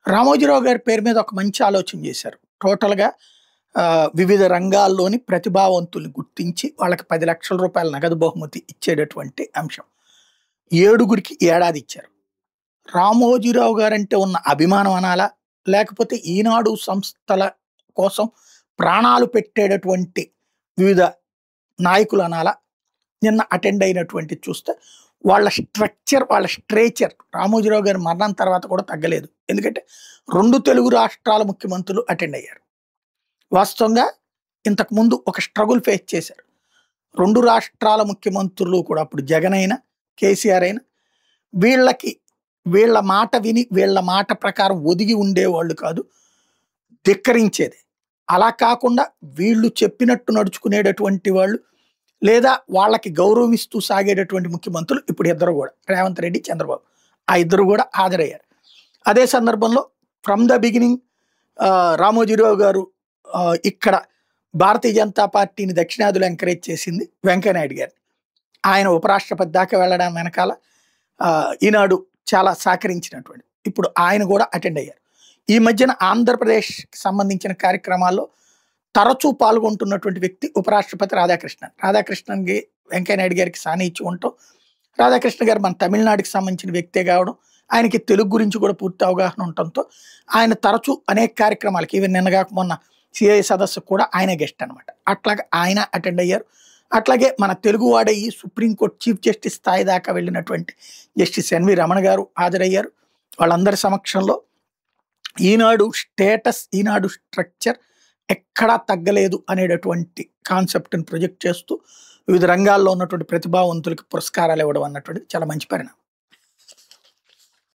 రామోజీరావు గారి పేరు మీద ఒక మంచి ఆలోచన చేశారు. టోటల్‌గా వివిధ రంగాల్లోని ప్రతిభావంతుల్ని గుర్తించి వాళ్ళకి రూ. 10,00,000 నగదు బహుమతి ఇచ్చేటటువంటి అంశం. 7గురికి ఏడాది ఇచ్చారు. రామోజీరావు గారంటే ఉన్న అభిమానం అనాలా? లేకపోతే ఈనాడు సంస్థల కోసం ప్రాణాలు పెట్టేటటువంటి వివిధ నాయకులు అనాలా? నిన్న అటెండ్ అయినటువంటిది చూస్తే వాళ్ళ స్ట్రక్చర్, వాళ్ళ స్ట్రేచర్ రామోజీరావు గారి మరణం తర్వాత కూడా తగ్గలేదు. ఎందుకంటే 2 తెలుగు రాష్ట్రాల ముఖ్యమంత్రులు అటెండ్ అయ్యారు. వాస్తవంగా ఇంతకుముందు ఒక స్ట్రగుల్ ఫేస్ చేశారు. 2 రాష్ట్రాల ముఖ్యమంత్రులు కూడా అప్పుడు జగన్ అయినా, కేసీఆర్ అయినా వీళ్ళ మాట విని వీళ్ళ మాట ప్రకారం ఒదిగి ఉండేవాళ్ళు కాదు, ధిక్కరించేది. అలా కాకుండా వీళ్ళు చెప్పినట్టు నడుచుకునేటటువంటి వాళ్ళు, లేదా వాళ్ళకి గౌరవిస్తూ సాగేటటువంటి ముఖ్యమంత్రులు ఇప్పుడు ఇద్దరు కూడా రేవంత్ రెడ్డి, చంద్రబాబు. ఆ ఇద్దరు కూడా హాజరయ్యారు. అదే సందర్భంలో ఫ్రమ్ ద బిగినింగ్ రామోజీరావు గారు ఇక్కడ భారతీయ జనతా పార్టీని దక్షిణాదిలో ఎంకరేజ్ చేసింది వెంకయ్యనాయుడు గారిని. ఆయన ఉపరాష్ట్రపతి దాకా వెళ్ళడం వెనకాల ఈనాడు చాలా సహకరించినటువంటి. ఇప్పుడు ఆయన కూడా అటెండ్ అయ్యారు. ఈ మధ్యన ఆంధ్రప్రదేశ్కి సంబంధించిన కార్యక్రమాల్లో తరచూ పాల్గొంటున్నటువంటి వ్యక్తి ఉపరాష్ట్రపతి రాధాకృష్ణన్. రాధాకృష్ణన్కి వెంకయ్యనాయుడు గారికి సాన్నిహిత్యం ఉండటం, రాధాకృష్ణ గారు మన తమిళనాడుకి సంబంధించిన వ్యక్తే కావడం, ఆయనకి తెలుగు గురించి కూడా పూర్తి అవగాహన ఉండటంతో ఆయన తరచూ అనేక కార్యక్రమాలకి, ఈవెన్ నిన్నగాక మొన్న సిఐ సదస్సుకు కూడా ఆయనే గెస్ట్ అనమాట. అట్లాగే ఆయన అటెండ్ అయ్యారు. అట్లాగే మన తెలుగువాడే ఈ సుప్రీంకోర్టు చీఫ్ జస్టిస్ స్థాయి దాకా వెళ్ళినటువంటి జస్టిస్ ఎన్వి రమణ గారు హాజరయ్యారు. వాళ్ళందరి సమక్షంలో ఈనాడు స్టేటస్, ఈనాడు స్ట్రక్చర్ ఎక్కడా తగ్గలేదు అనేటటువంటి కాన్సెప్ట్ని ప్రొజెక్ట్ చేస్తూ వివిధ రంగాల్లో ఉన్నటువంటి ప్రతిభావంతులకి పురస్కారాలు ఇవ్వడం అన్నటువంటిది చాలా మంచి పరిణామం.